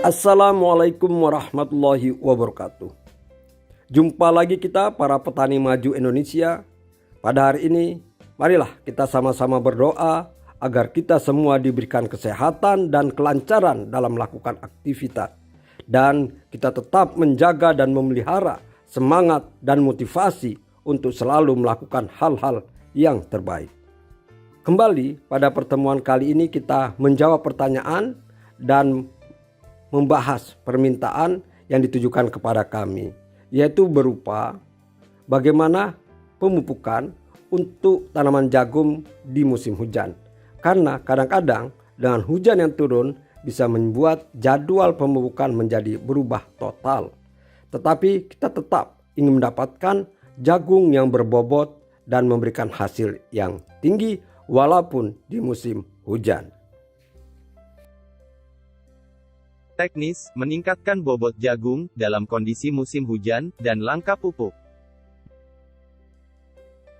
Assalamualaikum warahmatullahi wabarakatuh. Jumpa lagi kita para petani maju Indonesia. Pada hari ini, marilah kita sama-sama berdoa agar kita semua diberikan kesehatan dan kelancaran dalam melakukan aktivitas. Dan kita tetap menjaga dan memelihara semangat dan motivasi untuk selalu melakukan hal-hal yang terbaik. Kembali pada pertemuan kali ini kita menjawab pertanyaan dan membahas permintaan yang ditujukan kepada kami, yaitu berupa bagaimana pemupukan untuk tanaman jagung di musim hujan. Karena kadang-kadang dengan hujan yang turun bisa membuat jadwal pemupukan menjadi berubah total. Tetapi kita tetap ingin mendapatkan jagung yang berbobot dan memberikan hasil yang tinggi walaupun di musim hujan. Teknis, meningkatkan bobot jagung, dalam kondisi musim hujan, dan langkah pupuk.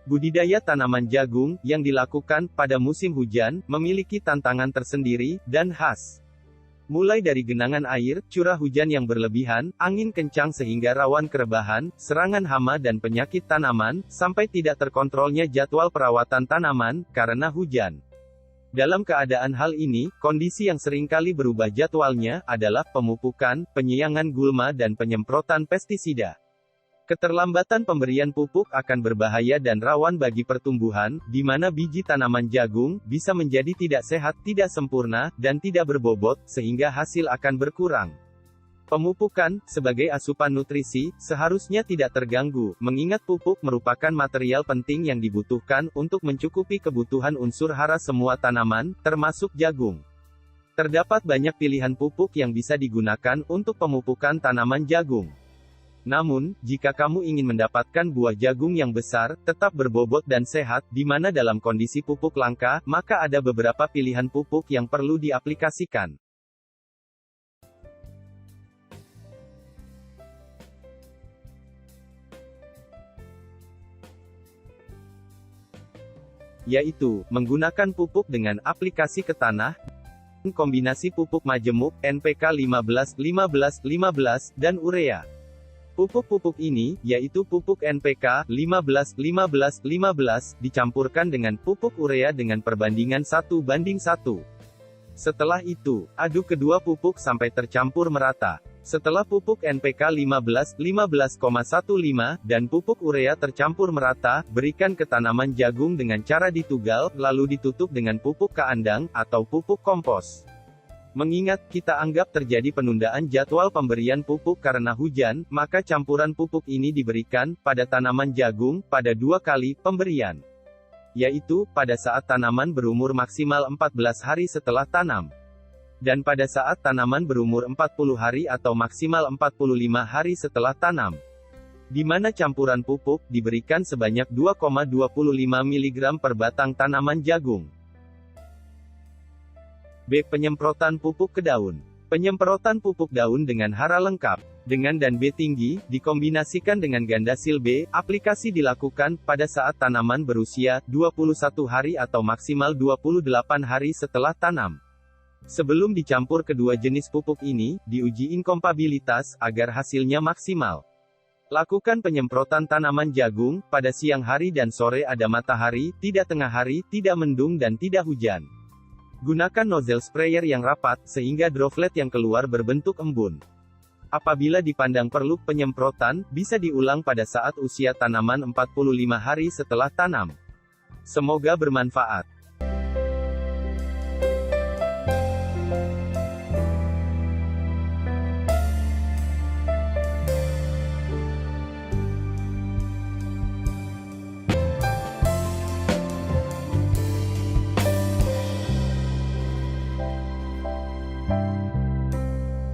Budidaya tanaman jagung, yang dilakukan pada musim hujan, memiliki tantangan tersendiri, dan khas. Mulai dari genangan air, curah hujan yang berlebihan, angin kencang sehingga rawan kerebahan, serangan hama dan penyakit tanaman, sampai tidak terkontrolnya jadwal perawatan tanaman, karena hujan. Dalam keadaan hal ini, kondisi yang seringkali berubah jadwalnya adalah pemupukan, penyiangan gulma dan penyemprotan pestisida. Keterlambatan pemberian pupuk akan berbahaya dan rawan bagi pertumbuhan, di mana biji tanaman jagung bisa menjadi tidak sehat, tidak sempurna, dan tidak berbobot, sehingga hasil akan berkurang. Pemupukan, sebagai asupan nutrisi, seharusnya tidak terganggu, mengingat pupuk merupakan material penting yang dibutuhkan untuk mencukupi kebutuhan unsur hara semua tanaman, termasuk jagung. Terdapat banyak pilihan pupuk yang bisa digunakan untuk pemupukan tanaman jagung. Namun, jika kamu ingin mendapatkan buah jagung yang besar, tetap berbobot dan sehat, di mana dalam kondisi pupuk langka, maka ada beberapa pilihan pupuk yang perlu diaplikasikan. Yaitu, menggunakan pupuk dengan aplikasi ke tanah, kombinasi pupuk majemuk, NPK 15-15-15, dan urea. Pupuk-pupuk ini, yaitu pupuk NPK 15-15-15, dicampurkan dengan pupuk urea dengan perbandingan 1:1. Setelah itu, aduk kedua pupuk sampai tercampur merata. Setelah pupuk NPK 15-15,15 dan pupuk urea tercampur merata, berikan ke tanaman jagung dengan cara ditugal, lalu ditutup dengan pupuk kandang, atau pupuk kompos. Mengingat, kita anggap terjadi penundaan jadwal pemberian pupuk karena hujan, maka campuran pupuk ini diberikan, pada tanaman jagung, pada 2 kali pemberian. Yaitu, pada saat tanaman berumur maksimal 14 hari setelah tanam. Dan pada saat tanaman berumur 40 hari atau maksimal 45 hari setelah tanam. Di mana campuran pupuk diberikan sebanyak 2,25 mg per batang tanaman jagung. B. Penyemprotan pupuk ke daun. Penyemprotan pupuk daun dengan hara lengkap, dengan dan B tinggi, dikombinasikan dengan Gandasil B, aplikasi dilakukan, pada saat tanaman berusia, 21 hari atau maksimal 28 hari setelah tanam. Sebelum dicampur kedua jenis pupuk ini, diuji inkompatibilitas, agar hasilnya maksimal. Lakukan penyemprotan tanaman jagung, pada siang hari dan sore ada matahari, tidak tengah hari, tidak mendung dan tidak hujan. Gunakan nozzle sprayer yang rapat, sehingga droplet yang keluar berbentuk embun. Apabila dipandang perlu penyemprotan, bisa diulang pada saat usia tanaman 45 hari setelah tanam. Semoga bermanfaat.